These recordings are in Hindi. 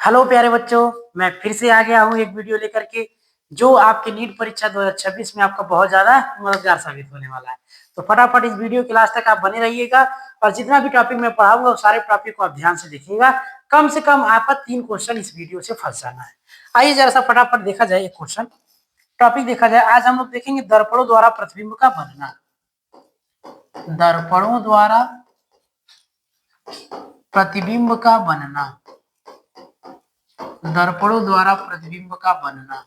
हेलो प्यारे बच्चों, मैं फिर से आ गया हूँ एक वीडियो लेकर के जो आपकी नीट परीक्षा 2026 में आपका बहुत ज्यादा मददगार साबित होने वाला है। तो फटाफट इस वीडियो के लास्ट तक आप बने रहिएगा और जितना भी टॉपिक मैं पढ़ाऊंगा उस सारे टॉपिक को आप ध्यान से देखिएगा। कम से कम आपका 3 क्वेश्चन इस वीडियो से फंस जाना है। आइए जरा सा फटाफट देखा जाए एक क्वेश्चन टॉपिक देखा जाए। आज हम लोग देखेंगे दर्पणों द्वारा प्रतिबिंब का बनना। दर्पणों द्वारा प्रतिबिंब का बनना। दर्पणों द्वारा प्रतिबिंब का बनना।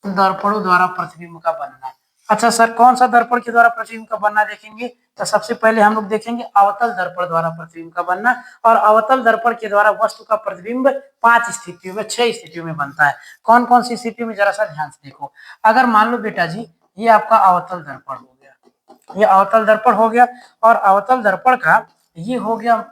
दर्पणों द्वारा प्रतिबिंब का बनना। अच्छा सर, कौन सा दर्पण के द्वारा प्रतिबिंब का बनना देखेंगे? तो सबसे पहले हम लोग देखेंगे अवतल दर्पण द्वारा प्रतिबिंब का बनना। और अवतल दर्पण के द्वारा वस्तु का प्रतिबिंब 5 स्थितियों में 6 स्थितियों में बनता है। कौन कौन सी स्थितियों में, जरा सा ध्यान से देखो। अगर मान लो बेटा जी, ये आपका अवतल दर्पण हो गया, ये अवतल दर्पण हो गया और अवतल दर्पण का ये हो गया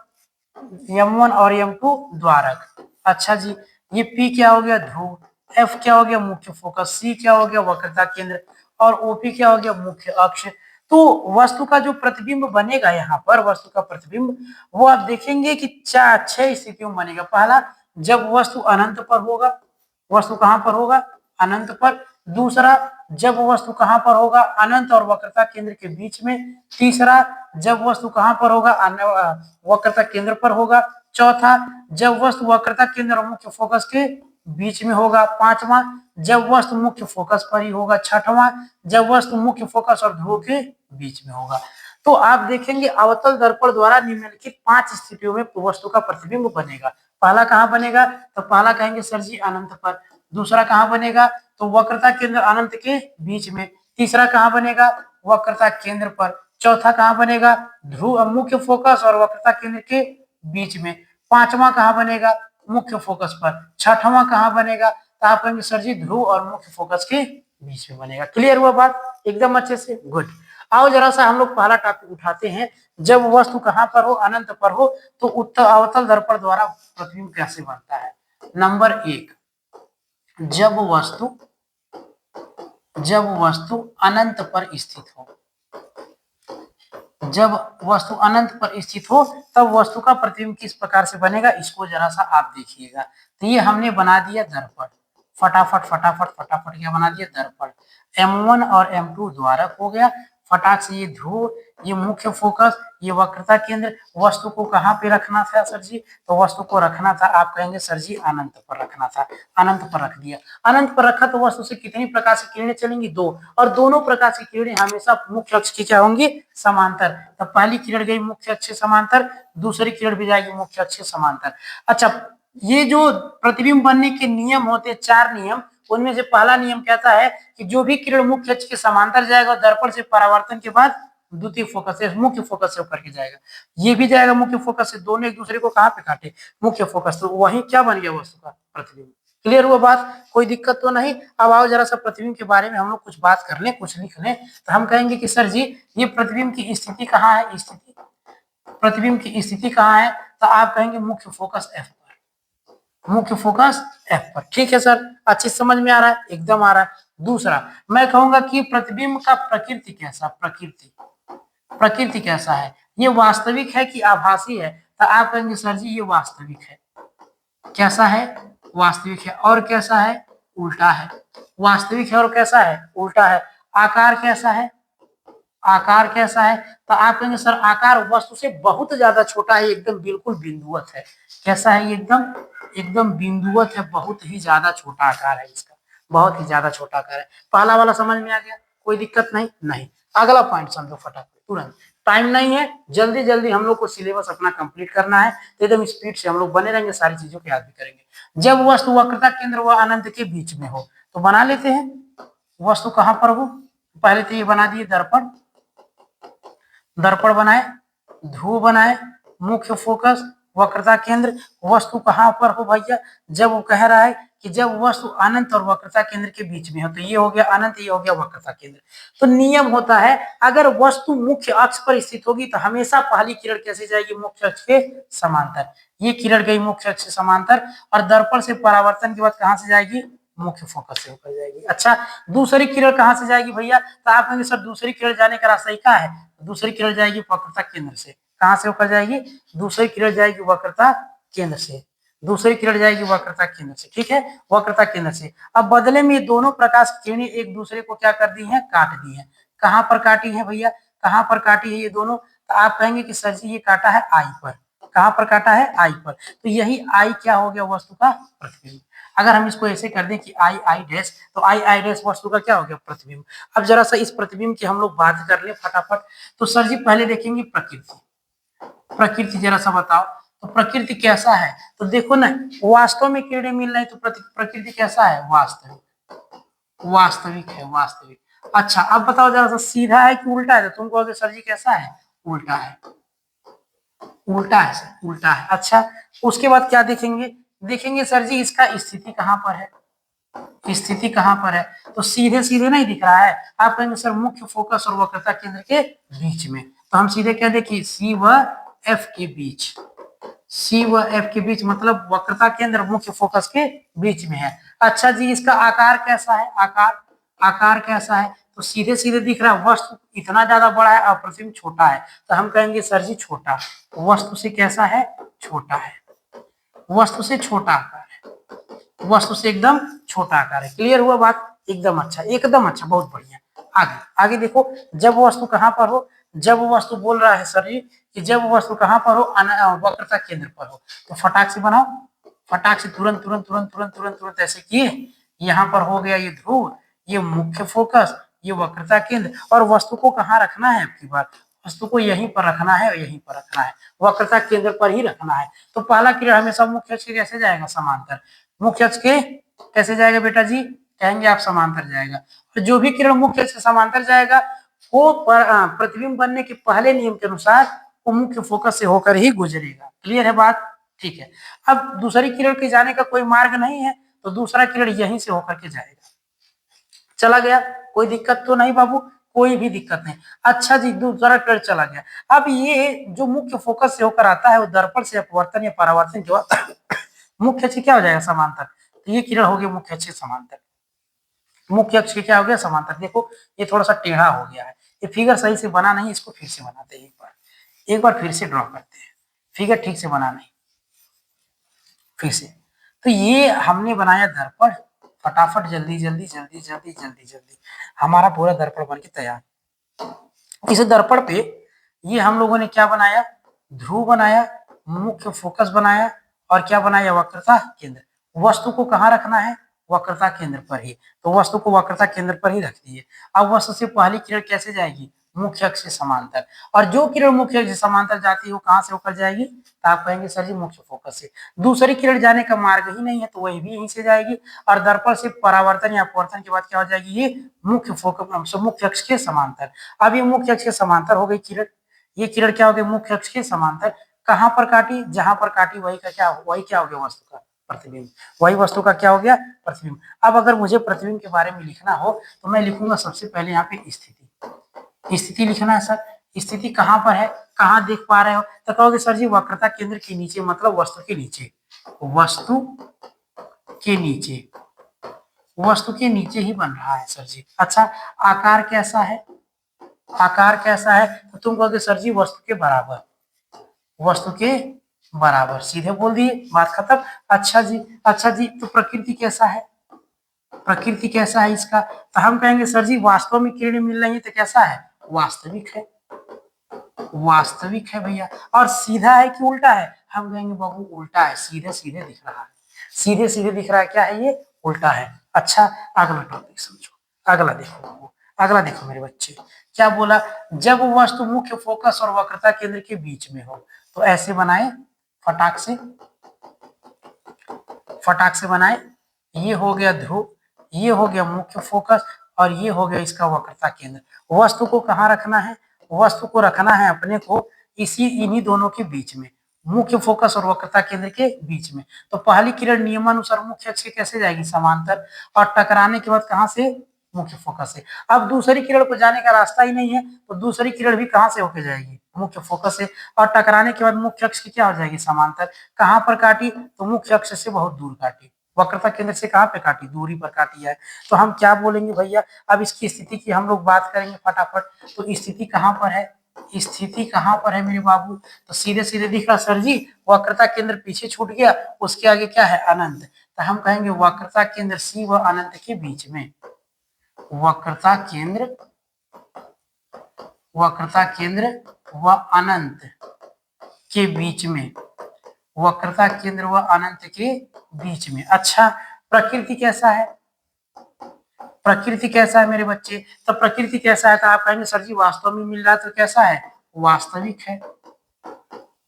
M1 और M2 द्वारक। अच्छा जी, ये P क्या हो गया? ध्रुव। F क्या हो गया? मुख्य फोकस। C क्या हो गया? वक्रता केंद्र। और OP क्या हो गया? मुख्य अक्ष। तो वस्तु का जो प्रतिबिंब बनेगा यहाँ पर, वस्तु का प्रतिबिंब वो आप देखेंगे कि 6 स्थितियों में बनेगा। पहला, जब वस्तु अनंत पर होगा। वस्तु कहां पर होगा? अनंत पर। दूसरा, जब वस्तु कहां पर होगा? अनंत और वक्रता केंद्र के बीच में। तीसरा, जब वस्तु कहां पर होगा? वक्रता केंद्र पर होगा। चौथा, जब वस्तु वक्रता केंद्र और मुख्य फोकस के बीच में होगा। पांचवा, जब वस्तु मुख्य फोकस पर ही होगा। छठवां, जब वस्तु मुख्य फोकस और ध्रुव के बीच में होगा। तो आप देखेंगे अवतल दर्पण द्वारा निम्नलिखित 5 स्थितियों में वस्तु का प्रतिबिंब बनेगा। पहला कहां बनेगा? तो पहला कहेंगे सर जी अनंत पर। दूसरा कहां बनेगा? तो वक्रता केंद्र अनंत के बीच में। तीसरा कहां बनेगा? वक्रता केंद्र पर। चौथा कहां बनेगा? ध्रुव मुख्य फोकस और वक्रता केंद्र के बीच में। पांचवा कहां बनेगा? मुख्य फोकस पर। छठवां कहां बनेगा? तो आप कहेंगे सर जी ध्रुव और मुख्य फोकस के बीच में बनेगा। क्लियर हुआ बात? एकदम अच्छे से, गुड। आओ जरा सा हम लोग पहला टॉपिक उठाते हैं। जब वस्तु कहां पर हो? अनंत पर हो, तो उत्तर अवतल दर्पण द्वारा प्रतिबिंब कैसे बनता है? नंबर 1, जब वस्तु अनंत पर स्थित हो। जब वस्तु अनंत पर स्थित हो तब वस्तु का प्रतिबिंब किस प्रकार से बनेगा, इसको जरा सा आप देखिएगा। तो ये हमने बना दिया दर्पण। फटाफट फटाफट फटाफट क्या बना दिया? दर्पण। M1 और M2 द्वारक हो गया। फटाक से ये ध्रुव, ये मुख्य फोकस, ये वक्रता केंद्र। वस्तु को कहाँ पे रखना था सर जी? तो वस्तु को रखना था, आप कहेंगे सर जी अनंत पर रखना था। अनंत पर रख दिया। अनंत पर रखा तो वस्तु से कितनी प्रकार से किरणें चलेंगी? 2। और दोनों प्रकार की किरणें हमेशा मुख्य अक्ष की क्या होंगी? समांतर। तो पहली किरण गई मुख्य अक्ष समांतर, दूसरी किरण भी जाएगी मुख्य अक्ष समांतर। अच्छा, ये जो प्रतिबिंब बनने के नियम होते हैं 4 नियम, उनमें से पहला नियम कहता है कि जो भी किरण मुख्य अक्ष के समांतर जाएगा दर्पण से परावर्तन के बाद द्वितीय फोकस से, मुख्य फोकस से होकर के जाएगा। ये भी जाएगा मुख्य फोकस से। दोनों एक दूसरे को कहां पे काटे? मुख्य फोकस। तो वही क्या बन गया? वस्तु का प्रतिबिंब। क्लियर हुआ बात? कोई दिक्कत तो नहीं? अब आओ जरा सा प्रतिबिंब के बारे में हम लोग कुछ बात कर लें, कुछ लिख लें। तो हम कहेंगे कि सर जी ये प्रतिबिंब की स्थिति कहाँ है? स्थिति, प्रतिबिंब की स्थिति कहाँ है? तो आप कहेंगे मुख्य फोकस F पर। मुख्य फोकस F पर। ठीक है सर, अच्छी समझ में आ रहा है? एकदम आ रहा है। दूसरा, मैं कहूंगा कि प्रतिबिंब का प्रकृति कैसा? प्रकृति कैसा है? ये वास्तविक है कि आभासी है? तो आप कहेंगे सर जी ये वास्तविक है। कैसा है? वास्तविक है। और कैसा है? उल्टा है। वास्तविक है और कैसा है? उल्टा है। आकार कैसा है? आकार कैसा है? तो आप कहेंगे सर आकार वस्तु से बहुत ज्यादा छोटा है, एकदम बिल्कुल बिंदुवत है। कैसा है? एकदम एकदम बिंदुवत है, बहुत ही ज्यादा छोटा आकार है इसका, बहुत ही ज्यादा छोटा आकार है। पहला वाला समझ में आ गया? कोई दिक्कत नहीं? नहीं। अगला पॉइंट समझो फटाफट, तुरंत। टाइम नहीं है, जल्दी जल्दी हम लोग को सिलेबस अपना कंप्लीट करना है। तो एकदम स्पीड से हम लोग बने रहेंगे, सारी चीजों को याद भी करेंगे। जब वस्तु वक्रता केंद्र व अनंत के बीच में हो, तो बना लेते हैं वस्तु कहां पर हो। पहले तो ये बना दिए दर्पण, दर्पण बनाए, ध्रुव बनाए, मुख्य फोकस, वक्रता केंद्र। वस्तु कहां पर हो भैया? जब वो कह रहा है कि जब वस्तु अनंत और वक्रता केंद्र के बीच में हो, तो ये हो गया अनंत, ये हो गया वक्रता केंद्र। तो नियम होता है अगर वस्तु मुख्य अक्ष पर स्थित होगी तो हमेशा पहली किरण कैसे जाएगी? मुख्य अक्ष के समांतर। ये किरण गई मुख्य अक्ष समांतर और दर्पण से परावर्तन के बाद कहां से जाएगी? मुख्य फोकस से होकर जाएगी। अच्छा, दूसरी किरण कहां से जाएगी भैया? तो आप कहेंगे सर दूसरी किरण जाने का रास्ता ही क्या है? दूसरी किरण जाएगी वक्रता केंद्र से। कहां से होकर जाएगी? दूसरी किरण जाएगी वक्रता केंद्र से। दूसरी किरण जाएगी वक्रता केंद्र से, ठीक है, वक्रता केंद्र से। अब बदले में ये दोनों प्रकाश किरणें एक दूसरे को क्या कर दी हैं, काट दी हैं। कहां पर काटी है भैया, कहां पर काटी है ये दोनों, तो आप कहेंगे कि सर जी ये काटा है आई पर। कहां पर काटा है, आई पर। तो यही आई क्या हो गया, वस्तु का प्रतिबिंब। अगर हम इसको ऐसे कर दें कि आई आई डैश, तो आई आई डैश वस्तु का क्या हो गया, प्रतिबिंब। अब जरा सा इस प्रतिबिंब की हम लोग बात कर ले फटाफट। तो सर जी पहले देखेंगे प्रकृति, प्रकृति जरा सा बताओ, तो प्रकृति कैसा है, तो देखो ना, वास्तव में किरणें मिल रही, तो प्रकृति कैसा है, वास्तविक, वास्तविक है, वास्तविक। अच्छा अब बताओ जरा सा, सीधा है कि उल्टा है, तो तुम कहोगे सर जी कैसा है, उल्टा है, उल्टा है सर, उल्टा है। अच्छा उसके बाद क्या देखेंगे, देखेंगे सर जी इसका स्थिति कहां पर है, स्थिति कहां पर है, तो सीधे सीधे नहीं दिख रहा है, आप कहेंगे सर मुख्य फोकस और वक्रता केंद्र के बीच में। तो हम सीधे कह दें कि सी व एफ के बीच, सी व एफ के बीच, मतलब वक्रता केंद्र मुख्य फोकस के बीच में है। अच्छा जी इसका आकार कैसा है, आकार, आकार कैसा है, तो सीधे सीधे दिख रहा है, वस्तु इतना ज्यादा बड़ा है और प्रतिबिंब छोटा है, तो हम कहेंगे सर जी छोटा, वस्तु से कैसा है, छोटा है, वस्तु से छोटा आकार है, वस्तु से एकदम छोटा आकार है। क्लियर हुआ बात, एकदम अच्छा, एकदम अच्छा, बहुत बढ़िया। आगे आगे देखो, जब वस्तु कहां पर हो, जब वस्तु बोल रहा है सर जी कि जब वस्तु कहां पर हो, वक्रता केंद्र पर हो, तो फटाक से बनाओ, फटाक से तुरंत तुरंत तुरंत तुरंत तुरंत तुरंत ऐसे किए, यहाँ पर हो गया ये ध्रुव, ये मुख्य फोकस, ये वक्रता केंद्र, और वस्तु को कहाँ रखना है आपकी बात, वस्तु को यहीं पर रखना है और यहीं पर रखना है, वक्रता केंद्र पर ही रखना है। तो पहला किरण हमेशा मुख्य अक्ष के कैसे जाएगा, समांतर, मुख्य अक्ष के कैसे जाएगा बेटा जी, कहेंगे आप समांतर जाएगा। और जो भी किरण मुख्य अक्ष के समांतर जाएगा वो प्रतिबिंब बनने के पहले नियम के अनुसार वो मुख्य फोकस से होकर ही गुजरेगा। क्लियर है बात, ठीक है। अब दूसरी किरण के जाने का कोई मार्ग नहीं है, तो दूसरा किरण यहीं से होकर के जाएगा, चला गया, कोई दिक्कत तो नहीं बाबू, कोई भी दिक्कत नहीं। अच्छा जी दूसरा किरण चला गया। अब ये जो मुख्य फोकस से होकर आता है वो दर्पण से अपवर्तन या परावर्तन जो आता है मुख्य अक्ष क्या हो जाएगा, समांतर, तो ये किरण हो गया मुख्य अक्ष के समांतर, मुख्य अक्ष के क्या हो गया, समांतर। देखो ये थोड़ा सा टेढ़ा हो गया है, ये फिगर सही से बना नहीं, इसको फिर से बनाते हैं, एक बार फिर से ड्रॉ करते हैं, फिगर ठीक से बना नहीं, फिर से। तो ये हमने बनाया दर्पण, फटाफट जल्दी जल्दी जल्दी जल्दी जल्दी जल्दी हमारा पूरा दर्पण बन के तैयार। इस दर्पण पे ये हम लोगों ने क्या बनाया, ध्रुव बनाया, मुख्य फोकस बनाया, और क्या बनाया, वक्रता केंद्र। वस्तु को कहाँ रखना है, वक्रता केंद्र पर ही, तो वस्तु को वक्रता केंद्र पर ही रख दिए। अब वस्तु से पहली किरण कैसे जाएगी, मुख्य अक्ष से समांतर, और जो किरण मुख्य अक्ष से समांतर जाती है वो कहाँ से होकर जाएगी, तो आप कहेंगे सर जी मुख्य फोकस से। दूसरी किरण जाने का मार्ग ही नहीं है तो वही भी यहीं से जाएगी, और दर्पण से परावर्तन या अपवर्तन के बाद क्या हो जाएगी, ये मुख्य फोकस, मुख्य अक्ष के समांतर। अब ये मुख्य अक्ष के समांतर हो गई किरण, ये किरण क्या हो गई, मुख्य अक्ष के समांतर। कहां पर काटी, जहां पर काटी वही का क्या, वही क्या हो गया, वस्तु का प्रतिबिंब, वही वस्तु का क्या हो गया, प्रतिबिंब। अब अगर मुझे प्रतिबिंब के बारे में लिखना हो तो मैं लिखूंगा सबसे पहले यहाँ पे स्थिति, स्थिति लिखना है सर। स्थिति कहां पर है, कहां देख पा रहे हो, तो कहोगे सर जी वक्रता केंद्र के नीचे, मतलब वस्तु के नीचे, वस्तु के नीचे, वस्तु के नीचे ही बन रहा है सर जी। अच्छा आकार कैसा है, आकार कैसा है, तो तुम कहोगे सर जी वस्तु के बराबर, वस्तु के बराबर, सीधे बोल दिए, बात खत्म। अच्छा जी, अच्छा जी तो प्रकृति कैसा है, प्रकृति कैसा है इसका, तो हम कहेंगे सर जी वास्तव में किरणें मिल रही है तो कैसा है, वास्तविक है, वास्तविक है भैया। और सीधा है कि उल्टा है, हम कहेंगे बाबू उल्टा है, सीधे सीधे दिख रहा है, सीधे सीधे दिख रहा है, क्या है ये, उल्टा है। अच्छा अगला टॉपिक समझो, अगला देखो बाबू, अगला देखो मेरे बच्चे, क्या बोला, जब वस्तु मुख्य फोकस और वक्रता केंद्र के बीच में हो, तो ऐसे बनाए, फटाक से, फटाक से बनाए, ये हो गया ध्रुव, ये हो गया मुख्य फोकस, और ये हो गया इसका वक्रता केंद्र। वस्तु को कहाँ रखना है, वस्तु को रखना है अपने को इसी, इन्हीं दोनों के बीच में, मुख्य फोकस और वक्रता केंद्र के बीच में। तो पहली किरण नियमानुसार मुख्य अक्ष के कैसे जाएगी, समांतर, और टकराने के बाद कहां से, मुख्य फोकस से। अब दूसरी किरण को जाने का रास्ता ही नहीं है, तो दूसरी किरण भी कहां से होकर जाएगी, मुख्य फोकस से, और टकराने के बाद मुख्य अक्ष की क्या हो जाएगी, समांतर। कहां पर काटी, तो मुख्य अक्ष से बहुत दूर काटी, वक्रता केंद्र से कहां पे काटी, दूरी पर काटी है। तो हम क्या बोलेंगे भैया, अब इसकी स्थिति की हम लोग बात करेंगे फटाफट। तो स्थिति कहां पर है, स्थिति कहाँ पर है मेरे बाबू? तो सीधे सीधे दिख रहा सर जी, वक्रता केंद्र पीछे छूट गया, उसके आगे क्या है? अनंत। तो हम कहेंगे वक्रता केंद्र सी व अनंत के बीच में, वक्रता केंद्र व अनंत के बीच में, वक्रता केंद्र व अनंत के बीच में। अच्छा, प्रकृति कैसा है? प्रकृति कैसा है मेरे बच्चे? तो प्रकृति कैसा है? तो आप कहेंगे सर जी वास्तव में मिल रहा है, तो कैसा है? वास्तविक है।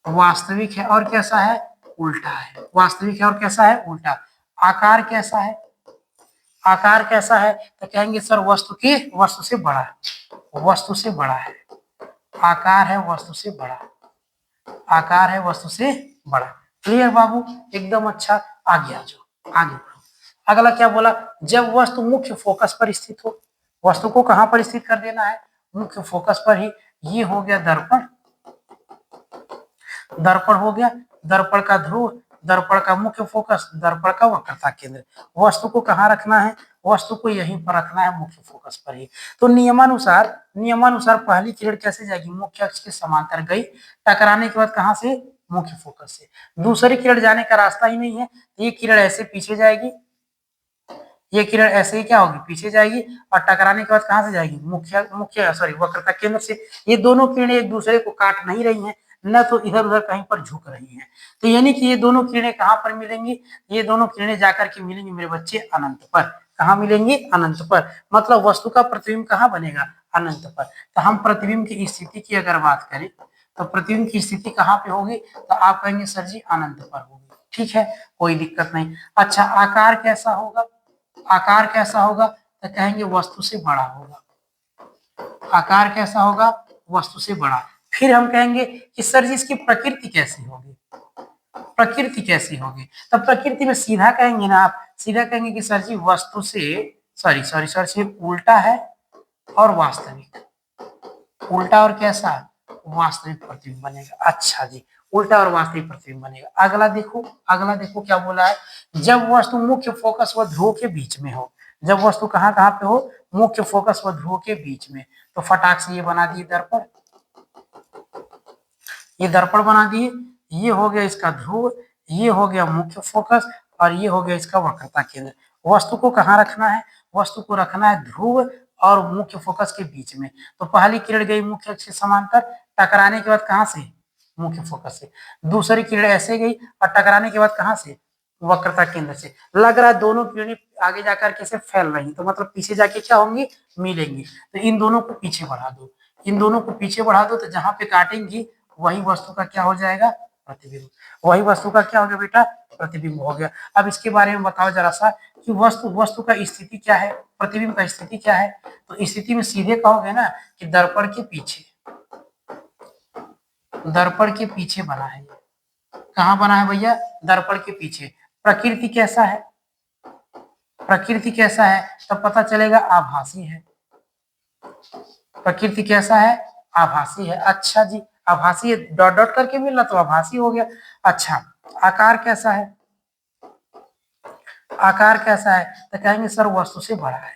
वास्तविक है और कैसा है? उल्टा है। वास्तविक है और कैसा है? उल्टा। आकार कैसा है? आकार कैसा है? तो कहेंगे सर वस्तु से बड़ा है। वस्तु से बड़ा है। आकार है वस्तु से बड़ा। आकार है वस्तु से बड़ा। क्लियर बाबू? एकदम अच्छा। आगे आ जाओ, आगे बढ़ो। अगला क्या बोला? जब वस्तु मुख्य फोकस पर स्थित हो। वस्तु को कहां पर स्थित कर देना है? मुख्य फोकस पर ही। ये हो गया दर्पण। दर्पण हो गया। दर्पण का ध्रुव, दर्पण का मुख्य फोकस, दर्पण का वक्रता केंद्र। वस्तु को कहाँ रखना है? वस्तु को यहीं पर रखना है, मुख्य फोकस पर ही। तो नियमानुसार पहली किरण कैसे जाएगी? मुख्य अक्ष के समांतर गई, टकराने के बाद कहां से? मुख्य फोकस से। दूसरी किरण जाने का रास्ता ही नहीं है, ये किरण ऐसे पीछे जाएगी, ये किरण ऐसे ही क्या होगी? पीछे जाएगी, और टकराने के बाद कहां से जाएगी? वक्रता केंद्र से। ये दोनों किरणें एक दूसरे को काट नहीं रही हैं, न तो इधर उधर कहीं पर झुक रही हैं। तो यानी कि ये दोनों किरणें कहां पर मिलेंगी? ये दोनों किरणें जाकर के मिलेंगी मेरे बच्चे अनंत पर। कहां मिलेंगी? अनंत पर। मतलब वस्तु का प्रतिबिंब कहां बनेगा? अनंत पर। तो हम प्रतिबिंब की स्थिति की अगर बात करें, तो प्रतिबिंब की स्थिति कहां पे होगी? तो आप कहेंगे सर जी अनंत पर होगी। ठीक है, कोई दिक्कत नहीं। अच्छा, आकार कैसा होगा? आकार कैसा होगा? तो कहेंगे वस्तु से बड़ा होगा। आकार कैसा होगा? वस्तु से बड़ा। फिर हम कहेंगे कि सर जी इसकी प्रकृति कैसी होगी? प्रकृति कैसी होगी? तब प्रकृति में सीधा कहेंगे ना आप, सीधा कहेंगे कि सर जी वस्तु से सॉरी से उल्टा है और वास्तविक। उल्टा और कैसा? वास्तविक प्रतिबिंब बनेगा। अच्छा जी, उल्टा और वास्तविक प्रतिबिंब बनेगा। अगला देखो क्या बोला है? जब वस्तु मुख्य फोकस व ध्रुव के बीच में हो। जब वस्तु कहाँ कहाँ पे हो? मुख्य फोकस व ध्रुव के बीच में। तो फटाक से ये बना दिए दर्पण। ये दर्पण बना दिए। ये हो गया इसका ध्रुव, ये हो गया मुख्य फोकस, और ये हो गया इसका वक्रता केंद्र। वस्तु को कहाँ रखना है? वस्तु को रखना है ध्रुव और मुख्य फोकस के बीच में। तो पहली किरण गई मुख्य अक्ष के समांतर, टकराने के बाद कहां से? मुख्य फोकस से। दूसरी किरण ऐसे गई और टकराने के बाद कहां से? वक्रता केंद्र से। लग रहा है दोनों किरणें आगे जाकर कैसे फैल रही, तो मतलब पीछे जाके क्या होंगी? मिलेंगी। तो इन दोनों को पीछे बढ़ा दो, इन दोनों को पीछे बढ़ा दो, तो जहां पे काटेंगी वही वस्तु का क्या हो जाएगा? प्रतिबिंब। वही वस्तु का क्या हो गया बेटा? प्रतिबिंब हो गया। अब इसके बारे में बताओ जरा सा कि वस्तु का स्थिति क्या है, प्रतिबिंब का स्थिति क्या है? तो स्थिति में सीधे कहोगे ना कि दर्पण के पीछे, दर्पण के पीछे बना है। कहाँ बना है भैया? दर्पण के पीछे। प्रकृति कैसा है? प्रकृति कैसा है? तब पता चलेगा आभासी है। प्रकृति कैसा है? आभासी है। अच्छा जी, आभासी है, डॉट डॉट करके मिल रहा तो आभासी हो गया। अच्छा, आकार कैसा है? आकार कैसा है? तो कहेंगे सर वस्तु से बड़ा है।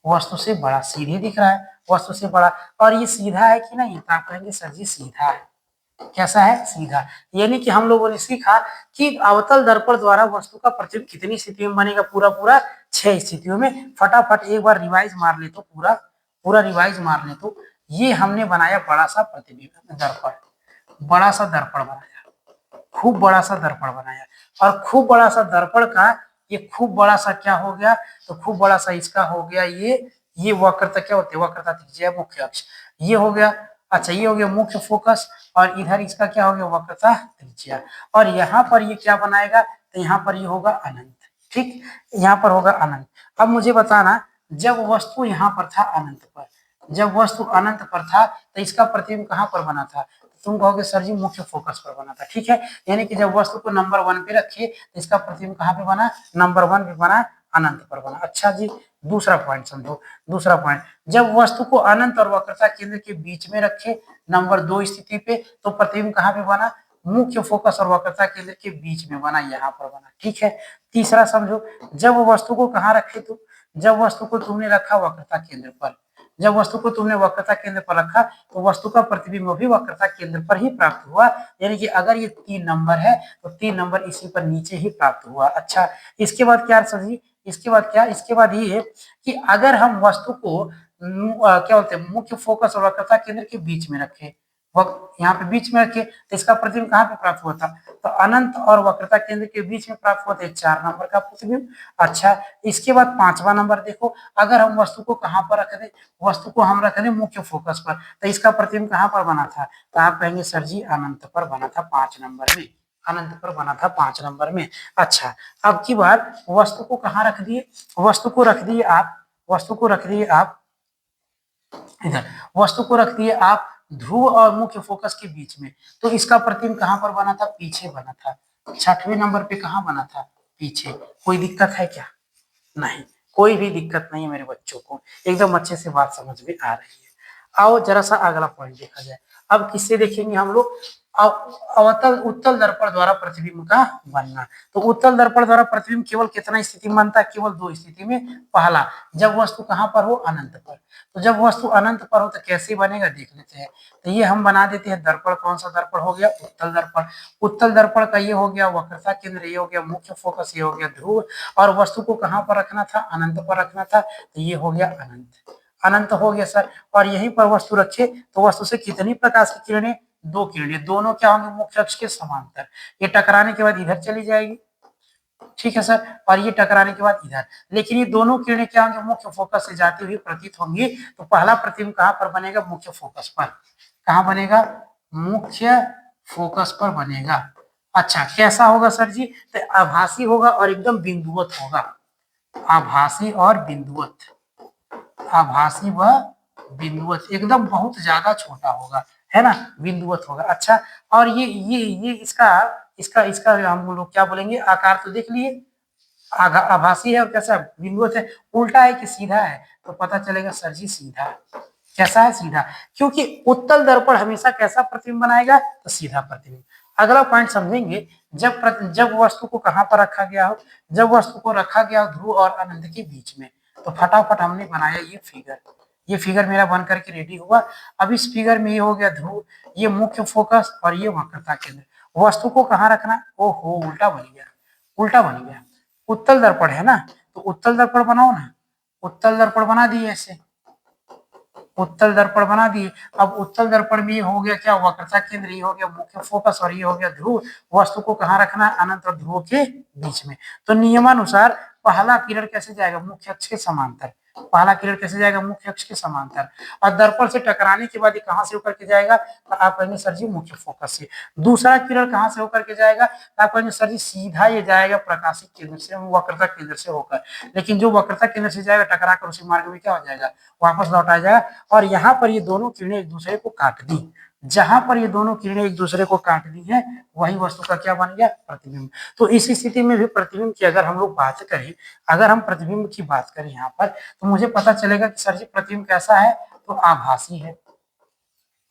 वस्तु से बड़ा, सीधे दिख रहा है, वस्तु से बड़ा। और ये सीधा है कि नहीं? तो आप कहेंगे सर जी सीधा है। कैसा है? सीधा। यानी कि हम लोगों ने सीखा कि अवतल दर्पण द्वारा वस्तु का प्रतिबिंब कितनी स्थितियों में बनेगा? पूरा 6 स्थितियों में। फटाफट एक बार रिवाइज मार ले तो, पूरा रिवाइज मार ले तो, ये हमने बनाया बड़ा सा प्रतिबिंब दर्पण, बड़ा सा दर्पण बनाया, खूब बड़ा सा दर्पण बनाया। और खूब बड़ा सा दर्पण का ये खूब बड़ा सा क्या हो गया? तो खूब बड़ा सा इसका हो गया ये वक्रता क्या होती है? वक्रता त्रिज्या मुख्य अक्ष। ये हो गया। अच्छा, ये हो गया मुख्य फोकस, और इधर इसका क्या हो गया? वक्रता त्रिज्या। और यहाँ पर ये क्या बनाएगा? तो यहाँ पर ये होगा अनंत। ठीक, यहाँ पर होगा अनंत। अब मुझे बताना, जब वस्तु यहाँ पर था अनंत पर, जब वस्तु अनंत पर था तो इसका प्रतिबिंब कहाँ पर बना था? तुम कहोगे सर जी मुख्य फोकस पर बना था। ठीक है, यानी कि जब वस्तु को नंबर 1 पे रखे तो इसका प्रतिबिंब कहाँ पे बना? नंबर 1 पे बना, अनंत पर बना। अच्छा जी, दूसरा पॉइंट समझो। दूसरा पॉइंट, जब वस्तु को अनंत और वक्रता केंद्र के बीच में रखे नंबर 2 स्थिति पे, तो प्रतिबिंब कहाँ पे बना? मुख्य फोकस और वक्रता केंद्र के बीच में बना, यहाँ पर बना। ठीक है, तीसरा समझो, जब वस्तु को कहाँ रखे? तो जब वस्तु को तुमने रखा वक्रता केंद्र पर, जब वस्तु को तुमने वक्रता केंद्र पर रखा तो वस्तु का प्रतिबिंब भी वक्रता केंद्र पर ही प्राप्त हुआ, यानी कि अगर ये 3 नंबर है तो 3 नंबर इसी पर नीचे ही प्राप्त हुआ। अच्छा, इसके बाद क्या सर जी, इसके बाद क्या, इसके बाद ये है कि अगर हम वस्तु को क्या बोलते हैं मुख्य फोकस और वक्रता केंद्र के बीच में रखे, यहाँ पे बीच में रखे तो इसका प्रतिबिंब कहाँ पे प्राप्त हुआ था, तो अनंत और वक्रता केंद्र के बीच में प्राप्त हुआ था 4 नंबर का प्रतिबिंब। अच्छा, इसके बाद 5वां नंबर देखो, अगर हम वस्तु को कहाँ पर रख दे, वस्तु को हम रख दे मुख्य फोकस पर, तो इसका प्रतिबिंब कहाँ पर बना था, तो आप कहेंगे सर जी अनंत पर बना था 5 नंबर में, अनंत पर बना था 5 नंबर में। अच्छा, अब की बार वस्तु को कहाँ रख दिए, वस्तु को रख दिए आप, वस्तु को रख दिए आप इधर, वस्तु को रख दिए आप ध्रुव और मुख्य फोकस के बीच में, तो इसका प्रतिबिंब कहां पर बना था, पीछे बना था, 6वें नंबर पे कहां बना था, पीछे। कोई दिक्कत है क्या, नहीं, कोई भी दिक्कत नहीं है मेरे बच्चों को, एकदम अच्छे से बात समझ में आ रही है। आओ जरा सा अगला पॉइंट देखा जाए। अब किससे देखेंगे हम लोग, अवतल उत्तल दर्पण द्वारा प्रतिबिंब का बनना। तो उत्तल दर्पण द्वारा प्रतिबिंब केवल कितना स्थिति में बनता है, केवल 2 स्थिति में। पहला, जब वस्तु कहां पर हो, अनंत पर। तो जब वस्तु अनंत पर हो तो कैसे बनेगा देख लेते हैं। तो ये हम बना देते हैं दर्पण, कौन सा दर्पण हो गया, उत्तल दर्पण। उत्तल दर्पण का ये हो गया वक्रता केंद्र, ये हो गया मुख्य फोकस, ये हो गया ध्रुव, और वस्तु को कहां पर रखना था, अनंत पर रखना था, तो ये हो गया अनंत। अनंत हो गया सर, और यहीं पर वस्तु रखे तो वस्तु से कितनी प्रकाश की किरणें, 2 किरणें, दोनों क्या होंगे, मुख्य अक्ष के समांतर। ये टकराने के बाद इधर चली जाएगी, ठीक है सर, और ये टकराने के बाद इधर, लेकिन ये दोनों किरणें क्या होंगी, मुख्य फोकस से जाती हुई प्रतीत होंगी। तो पहला प्रतिबिंब कहां पर बनेगा, मुख्य फोकस पर। कहां बनेगा, मुख्य फोकस पर बनेगा। अच्छा, कैसा होगा सर जी, तो आभासी होगा और एकदम बिंदुवत होगा, आभासी और बिंदुवत, आभासी व बिंदुवत, एकदम बहुत ज्यादा छोटा होगा, है ना, बिंदुवत होगा। अच्छा, और ये इसका इसका इसका हम लोग क्या बोलेंगे, आकार तो देख लिए, आभासी है और कैसा बिंदुवत है, उल्टा है कि सीधा है, तो पता चलेगा सर जी सीधा। कैसा है, सीधा, क्योंकि उत्तल दर्पण हमेशा कैसा प्रतिबिंब बनाएगा, तो सीधा प्रतिबिंब। अगला पॉइंट समझेंगे, जब वस्तु को कहां पर रखा गया हो, जब वस्तु को रखा गया हो ध्रुव और अनंत के बीच में, तो फटाफट हमने बनाया ये फिगर, ये फिगर मेरा बन करके रेडी हुआ। अब इस फिगर में ये हो गया ध्रुव, ये मुख्य फोकस और ये वक्रता केंद्र। वस्तु को कहां रखना, ओहो उल्टा बन गया, उल्टा बन गया। उत्तल दर्पण है ना, तो उत्तल दर्पण बनाओ ना, उत्तल दर्पण बना दिए ऐसे, उत्तल दर्पण बना दिए। अब उत्तल दर्पण में ये हो गया क्या, वक्रता केंद्र, ये हो गया मुख्य फोकस और ये हो गया ध्रुव। वस्तु को कहां रखना है, अनंत और ध्रुव के बीच में। तो नियमानुसार पहला किरण कैसे जाएगा, मुख्य अक्ष के समांतर, पहला किरण कैसे जाएगा, मुख्य अक्ष के समांतर, और दर्पण से टकराने के बाद ये कहां से होकर के जाएगा, तो आप कहेंगे सर जी मुख्य फोकस से। दूसरा किरण कहां से होकर के जाएगा, तो आप कहेंगे सर जी सीधा ये जाएगा प्रकाशिक केंद्र से, वक्रता केंद्र से होकर, लेकिन जो वक्रता केंद्र से जाएगा टकरा कर उसी मार्ग में क्या हो जाएगा, वापस लौट आ जाएगा। और यहाँ पर ये दोनों किरणें एक दूसरे को काट दी, जहां पर ये दोनों किरणें एक दूसरे को काट दी है, वही वस्तु का क्या बन गया, प्रतिबिंब। तो इस स्थिति में भी प्रतिबिंब की अगर हम लोग बात करें, अगर हम प्रतिबिंब की बात करें यहाँ पर, तो मुझे पता चलेगा कि सर जी प्रतिबिंब कैसा है, तो आभासी है,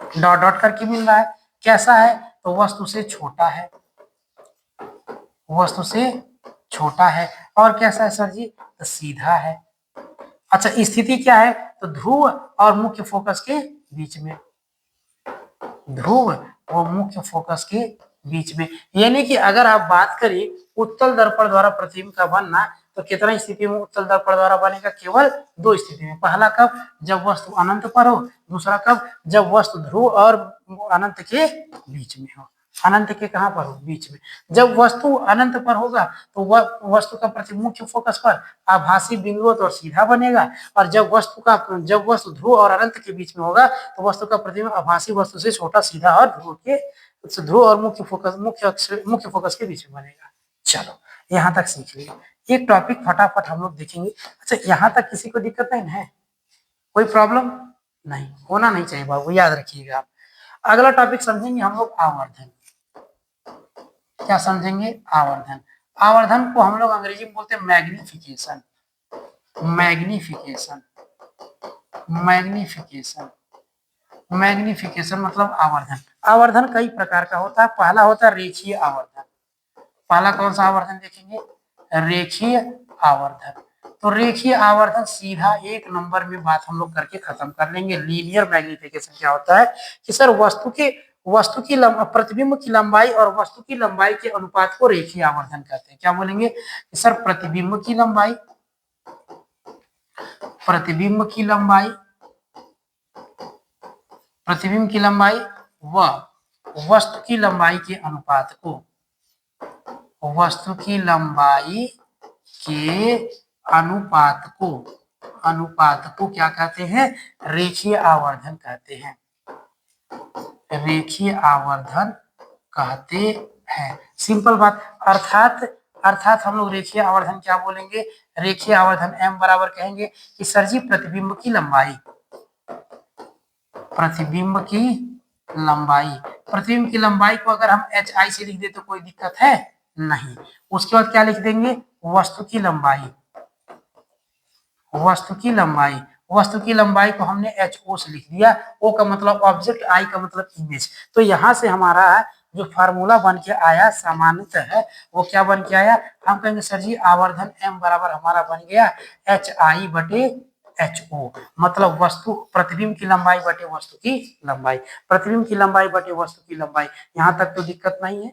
डॉट डॉट करके मिल रहा है। कैसा है, तो वस्तु से छोटा है, वस्तु से छोटा है। और कैसा है सर जी, तो सीधा है। अच्छा, स्थिति क्या है, तो ध्रुव और मुख्य फोकस के बीच में, ध्रुव और मुख्य फोकस के बीच में, यानी कि अगर आप बात करें उत्तल दर्पण द्वारा प्रतिबिंब का बनना, तो कितना स्थिति में उत्तल दर्पण द्वारा बनेगा, केवल 2 स्थिति में। पहला कब, जब वस्तु अनंत पर हो, दूसरा कब, जब वस्तु ध्रुव और अनंत के बीच में हो, अनंत के कहां पर हो, बीच में। जब वस्तु अनंत पर होगा तो वह वस्तु का प्रतिबिंब मुख्य फोकस पर आभासी बिंदुवत और सीधा बनेगा, और जब वस्तु ध्रुव और अनंत के बीच में होगा तो वस्तु का प्रतिबिंब आभासी वस्तु से छोटा, सीधा और ध्रुव और मुख्य फोकस के बीच में बनेगा। चलो यहाँ तक सीख लिया, एक टॉपिक फटाफट हम लोग देखेंगे। अच्छा, यहाँ तक किसी को दिक्कत नहीं है, कोई प्रॉब्लम नहीं, होना नहीं चाहिए बाबू, याद रखिएगा आप। अगला टॉपिक समझेंगे हम लोग आवर्धन। क्या समझेंगे, आवर्धन। आवर्धन को हम लोग अंग्रेजी में बोलते हैं मैग्निफिकेशन, मैग्निफिकेशन, मैग्निफिकेशन, मैग्निफिकेशन मतलब आवर्धन। आवर्धन कई प्रकार का होता है। पहला होता है रेखीय आवर्धन। पहला कौन सा आवर्धन देखेंगे, रेखीय आवर्धन। तो रेखीय आवर्धन सीधा एक नंबर में बात हम लोग करके खत्म कर लेंगे। लीनियर मैग्निफिकेशन क्या होता है कि सर प्रतिबिंब की लंबाई और वस्तु की लंबाई के अनुपात को रेखीय आवर्धन कहते हैं। क्या बोलेंगे कि सर प्रतिबिंब की लंबाई व वस्तु की लंबाई के अनुपात को क्या कहते हैं? रेखीय आवर्धन कहते हैं। रेखीय आवर्धन कहते हैं। सिंपल बात। अर्थात हम लोग रेखीय आवर्धन क्या बोलेंगे? रेखीय आवर्धन m बराबर कहेंगे कि सर जी प्रतिबिंब की लंबाई को अगर हम hi से लिख दे तो कोई दिक्कत है नहीं। उसके बाद क्या लिख देंगे? वस्तु की लंबाई को हमने ho से लिख दिया। o का मतलब ऑब्जेक्ट, i का मतलब इमेज। तो यहां से हमारा जो फार्मूला बन के आया सामान्यतः है वो क्या बन के आया? हम कहेंगे सर जी आवर्धन m बराबर हमारा बन गया hi बटे ho, मतलब वस्तु प्रतिबिंब की लंबाई बटे वस्तु की लंबाई, प्रतिबिंब की लंबाई बटे वस्तु की लंबाई। यहां तक तो दिक्कत नहीं है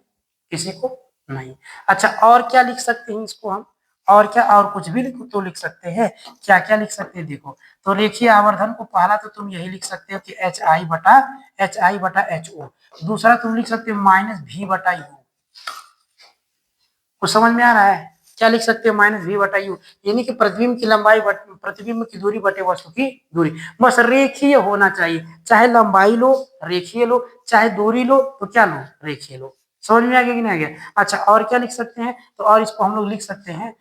किसी को? नहीं। अच्छा, और क्या लिख सकते हैं इसको हम? और क्या, और कुछ भी तो लिख सकते हैं। क्या क्या लिख सकते हैं देखो। तो रेखीय आवर्धन को पहला तो तुम यही लिख सकते हो कि hi बटा ho। दूसरा तुम लिख सकते हो माइनस v बटा u। कुछ समझ में आ रहा है? क्या लिख सकते हो? माइनस v बटा u, यानी कि प्रतिबिंब की लंबाई प्रतिबिंब की दूरी बटे वस्तु की दूरी। बस रेखीय होना चाहिए, चाहे लंबाई लो रेखीय लो, चाहे दूरी लो तो क्या लो? रेखीय लो। समझ में आ गया कि नहीं आ गया? अच्छा, और क्या लिख सकते हैं? तो और इसको हम लोग लिख सकते हैं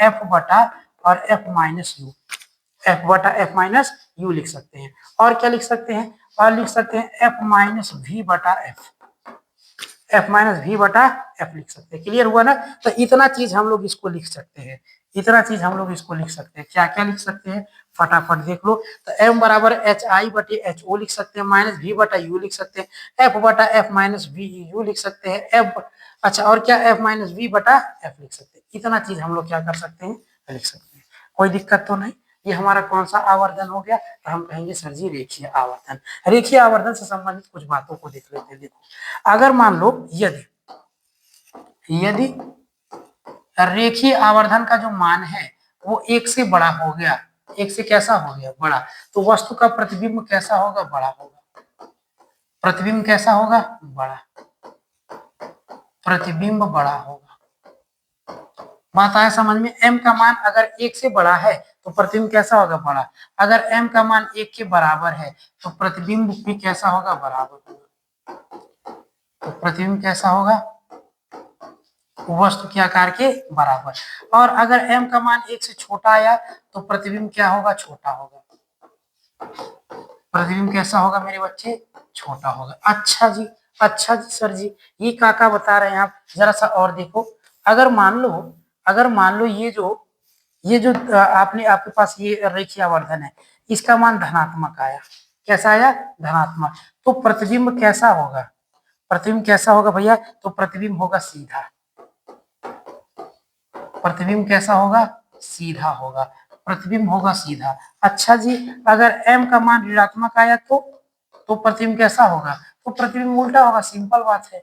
f बटा और f माइनस यू, f बटा f माइनस यू लिख सकते हैं। और क्या लिख सकते हैं? और लिख सकते हैं f माइनस v बटा f लिख सकते हैं। क्लियर हुआ ना? तो इतना चीज हम लोग इसको लिख सकते हैं, क्या क्या लिख सकते हैं फटाफट देख लो। तो m बराबर hi बटे ho लिख सकते हैं, माइनस v बटा u लिख सकते हैं, f बटा f माइनस v u लिख सकते हैं, f। अच्छा, और क्या? f माइनस v बटा f लिख सकते हैं। इतना चीज हम लोग क्या कर सकते हैं? लिख सकते हैं। कोई दिक्कत तो नहीं। ये हमारा कौन सा आवर्धन हो गया? तो हम कहेंगे सर जी रेखीय आवर्धन। रेखीय आवर्धन से संबंधित कुछ बातों को देख लेते हैं। देखो, अगर मान लो यदि रेखीय आवर्धन का जो मान है वो एक से बड़ा हो गया, एक से कैसा हो गया? बड़ा, तो वस्तु का प्रतिबिंब कैसा होगा? बड़ा होगा। प्रतिबिंब कैसा होगा? बड़ा। प्रतिबिंब बड़ा होगा। बात आया समझ में? m का मान अगर एक से बड़ा है तो प्रतिबिंब कैसा होगा? बड़ा। अगर m का मान एक के बराबर है तो प्रतिबिंब भी कैसा होगा? बराबर होगा। तो प्रतिबिंब कैसा होगा? वस्तु के आकार के बराबर। और अगर m का मान एक से छोटा आया तो प्रतिबिंब क्या होगा? छोटा होगा। प्रतिबिंब कैसा होगा मेरे बच्चे? छोटा होगा। अच्छा जी सर जी, ये काका बता रहे हैं आप, जरा सा और देखो। अगर मान लो ये जो आपके पास ये रेखीय आवर्धन है, इसका मान धनात्मक आया। कैसा आया? धनात्मक। तो प्रतिबिंब कैसा होगा? प्रतिबिंब कैसा होगा भैया? तो प्रतिबिंब होगा सीधा। प्रतिबिंब कैसा होगा? सीधा होगा। प्रतिबिंब होगा सीधा। अच्छा जी, अगर m का मान ऋणात्मक आया तो प्रतिबिंब कैसा होगा? तो प्रतिबिंब उल्टा होगा। सिंपल बात है,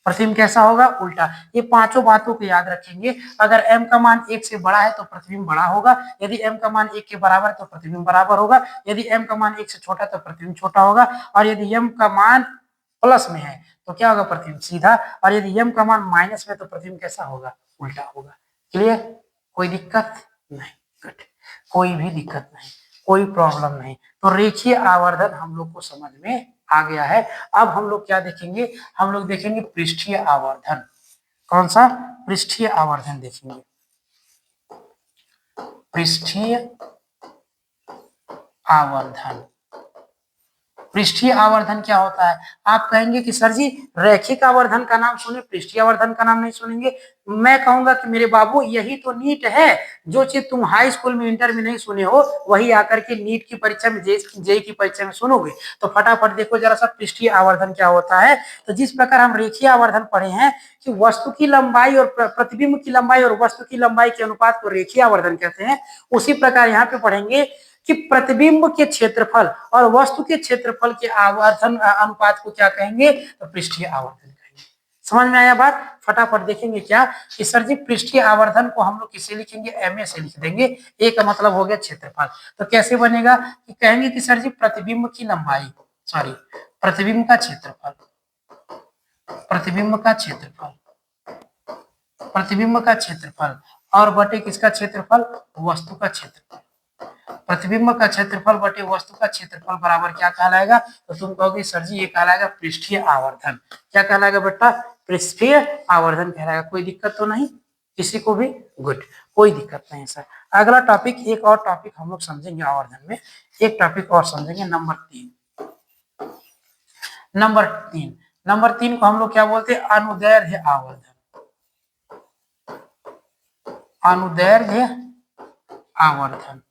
प्रतिबिंब कैसा होगा? उल्टा। ये पांचों बातों को याद रखेंगे। अगर m का मान एक से बड़ा है तो प्रतिबिंब बड़ा होगा, यदि m का मान एक के बराबर है तो प्रतिबिंब बराबर होगा, यदि m का मान एक से छोटा है तो प्रतिबिंब छोटा होगा, और यदि m का मान प्लस में है तो क्या होगा? प्रतिबिंब सीधा, और यदि m का मान माइनस में तो प्रतिबिंब कैसा होगा? उल्टा होगा। क्लियर? कोई दिक्कत नहीं? गुड, कोई भी दिक्कत नहीं, कोई प्रॉब्लम नहीं। तो रेखीय आवर्धन हम लोग को समझ में आ गया है। अब हम लोग क्या देखेंगे? हम लोग देखेंगे पृष्ठीय आवर्धन। कौन सा? पृष्ठीय आवर्धन देखेंगे। पृष्ठीय आवर्धन, पृष्ठीय आवर्धन क्या होता है? आप कहेंगे कि सर जी रैखिक आवर्धन का नाम सुने, पृष्ठीय आवर्धन का नाम नहीं सुनेंगे। मैं कहूंगा कि मेरे बाबू यही तो नीट है। जो चीज तुम हाई स्कूल में, इंटर में नहीं सुने हो, वही आकर के नीट की परीक्षा में, जेई की परीक्षा में सुनोगे। तो फटाफट देखो जरा सा पृष्ठीय आवर्धन क्या होता है। तो जिस प्रकार हम रेखीय आवर्धन पढ़े हैं कि वस्तु की लंबाई और प्रतिबिंब की लंबाई और वस्तु की लंबाई के अनुपात को रेखीय आवर्धन कहते हैं, उसी प्रकार यहाँ पे पढ़ेंगे कि प्रतिबिंब के क्षेत्रफल और वस्तु के क्षेत्रफल के आवर्धन अनुपात को क्या कहेंगे? तो पृष्ठीय आवर्धन कहेंगे। समझ में आया बात? फटाफट देखेंगे क्या कि सर जी पृष्ठीय आवर्धन को हम लोग किसे लिखेंगे? एमए से लिख देंगे। ए का मतलब हो गया क्षेत्रफल। तो कैसे बनेगा कि कहेंगे कि सर जी प्रतिबिंब की लंबाई, सॉरी प्रतिबिंब का क्षेत्रफल, प्रतिबिंब का क्षेत्रफल, प्रतिबिंब का क्षेत्रफल और बटे किसका क्षेत्रफल? वस्तु का क्षेत्रफल। प्रतिबिंब का क्षेत्रफल बटे वस्तु का क्षेत्रफल बराबर क्या कहलाएगा? तो तुम कहोगे सर जी ये कहलाएगा पृष्ठीय आवर्धन। क्या कहलाएगा बेटा? पृष्ठीय आवर्धन कहलाएगा। कोई दिक्कत तो नहीं किसी को भी? गुड, कोई दिक्कत नहीं सर। अगला टॉपिक, एक और टॉपिक हम लोग समझेंगे आवर्धन में, एक टॉपिक और समझेंगे, नंबर 3। नंबर 3 को हम लोग क्या बोलते हैं? अनुदैर्ध्य आवर्धन। अनुदैर्ध्य आवर्धन।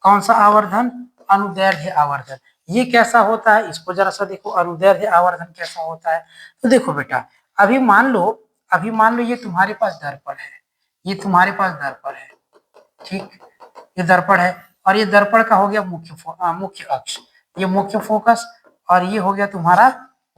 कौन सा आवर्धन? अनुदैर्ध्य आवर्धन। ये कैसा होता है इसको जरा सा देखो, अनुदैर्ध्य आवर्धन कैसा होता है। तो देखो बेटा, अभी मान लो ये तुम्हारे पास दर्पण है, ये तुम्हारे पास दर्पण है, ठीक, ये दर्पण है और ये दर्पण का हो गया मुख्य अक्ष, ये मुख्य फोकस, और ये हो गया तुम्हारा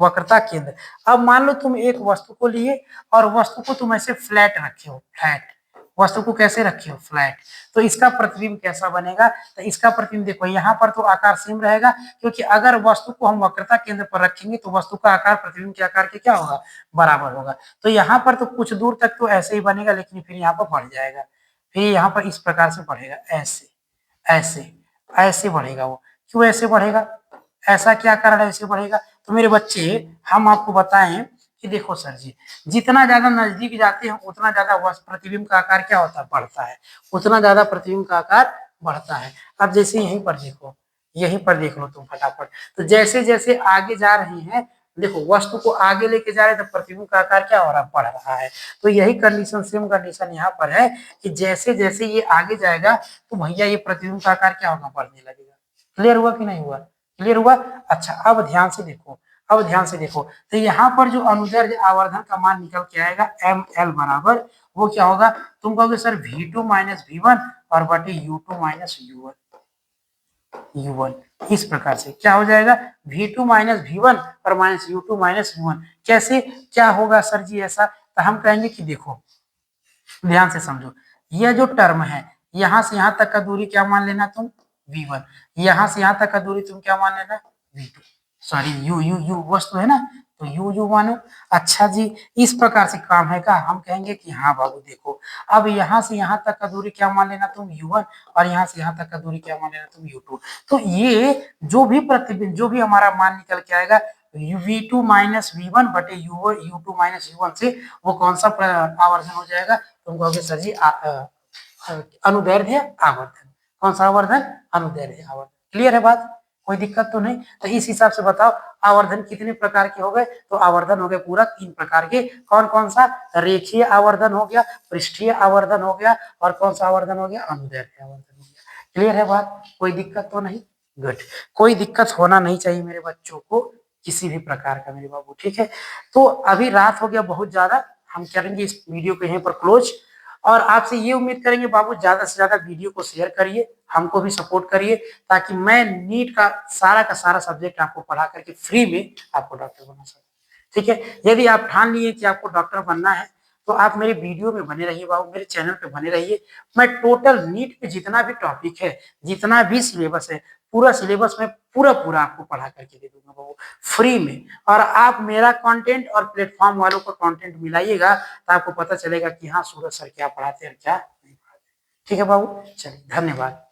वक्रता केंद्र। अब मान लो तुम एक वस्तु को लिए और वस्तु को तुम ऐसे फ्लैट रखे हो, फ्लैट वस्तु को कैसे रखे हो? फ्लैट। तो इसका प्रतिबिंब कैसा बनेगा? तो इसका प्रतिबिंब देखो, यहाँ पर तो आकार सेम रहेगा, क्योंकि अगर वस्तु को हम वक्रता केंद्र पर रखेंगे तो वस्तु का आकार प्रतिबिंब के आकार के क्या होगा? बराबर होगा। तो यहाँ पर तो कुछ दूर तक तो ऐसे ही बनेगा, लेकिन फिर यहाँ पर बढ़ जाएगा, फिर यहाँ पर इस प्रकार से बढ़ेगा, ऐसे ऐसे ऐसे बढ़ेगा। वो क्यों ऐसे बढ़ेगा? ऐसा क्या कारण है ऐसे बढ़ेगा? तो मेरे बच्चे हम आपको बताएं कि देखो सर जी, जितना ज्यादा नजदीक जाते हैं उतना ज्यादा प्रतिबिंब का आकार क्या होता है? बढ़ता है। उतना ज्यादा प्रतिबिंब का आकार बढ़ता है। अब जैसे यहीं पर देखो, यहीं पर देख लो तुम फटाफट। तो जैसे जैसे आगे जा रहे हैं, देखो वस्तु को आगे लेके जा रहे हैं तो प्रतिबिंब का आकार क्या हो रहा है? बढ़ रहा है। तो यही कंडीशन, सेम कंडीशन यहाँ पर है कि जैसे जैसे ये आगे जाएगा तो भैया ये प्रतिबिंब का आकार क्या होगा? बढ़ने लगेगा। क्लियर हुआ कि नहीं हुआ? क्लियर हुआ? अच्छा, अब ध्यान से देखो, अब ध्यान से देखो। तो यहाँ पर जो अनुदैर्ध्य आवर्धन का मान निकल के आएगा ML बराबर, वो क्या होगा? तुम कहोगे सर V2 माइनस V1 और बटे U2 माइनस U1। इस प्रकार से क्या हो जाएगा? V2 माइनस V1 और माइनस U2 माइनस U1। कैसे क्या होगा सर जी ऐसा? तो हम कहेंगे कि देखो, ध्यान से समझो, यह जो टर्म है, यहां से यहां तक का दूरी क्या मान लेना तुम? V1। यहां से यहां तक का दूरी तुम क्या मान लेना? V2। सॉरी, यू वस्तु है ना, तो यू मानो। अच्छा जी, इस प्रकार से काम है का? हम कहेंगे कि हाँ बाबू देखो, अब यहाँ से यहाँ तक का दूरी क्या मान लेना तुम? U1, और यहाँ से यहाँ तक का दूरी क्या मान लेना तुम? U2। तो ये जो भी प्रतिबिंब, जो भी हमारा मान निकल के आएगा V2 माइनस V1 बटे U2 माइनस U1 से, वो कौन सा आवर्धन हो जाएगा? तुम कहोगे सर जी अनुदैर्ध्य आवर्धन। कौन सा आवर्धन? अनुदैर्ध्य आवर्धन। क्लियर है बात? कोई दिक्कत तो नहीं? तो इस हिसाब से बताओ आवर्धन कितने प्रकार के हो गए? तो आवर्धन हो गए पूरा 3 प्रकार के। कौन कौन सा? रेखीय आवर्धन हो गया, पृष्ठीय आवर्धन हो गया, और कौन सा आवर्धन हो गया? अनुदैर्ध्य आवर्धन हो गया। क्लियर है बात? कोई दिक्कत तो नहीं? गुड, कोई दिक्कत होना नहीं चाहिए मेरे बच्चों को किसी भी प्रकार का, मेरे बाबू, ठीक है। तो अभी रात हो गया बहुत ज्यादा, हम करेंगे इस वीडियो को यहीं पर क्लोज, और आपसे ये उम्मीद करेंगे बाबू ज्यादा से ज्यादा वीडियो को शेयर करिए, हमको भी सपोर्ट करिए, ताकि मैं नीट का सारा सब्जेक्ट आपको पढ़ा करके फ्री में आपको डॉक्टर बना सकूं। ठीक है, यदि आप ठान लिए कि आपको डॉक्टर बनना है तो आप मेरे वीडियो में बने रहिए बाबू, मेरे चैनल पे बने रहिए। मैं टोटल नीट पे जितना भी टॉपिक है, जितना भी सिलेबस है, पूरा सिलेबस में पूरा पूरा आपको पढ़ा करके दे दूंगा बाबू फ्री में। और आप मेरा कंटेंट और प्लेटफॉर्म वालों का कंटेंट मिलाइएगा तो आपको पता चलेगा कि हाँ सूरज सर क्या पढ़ाते हैं और क्या नहीं पढ़ाते। ठीक है बाबू, चलिए धन्यवाद।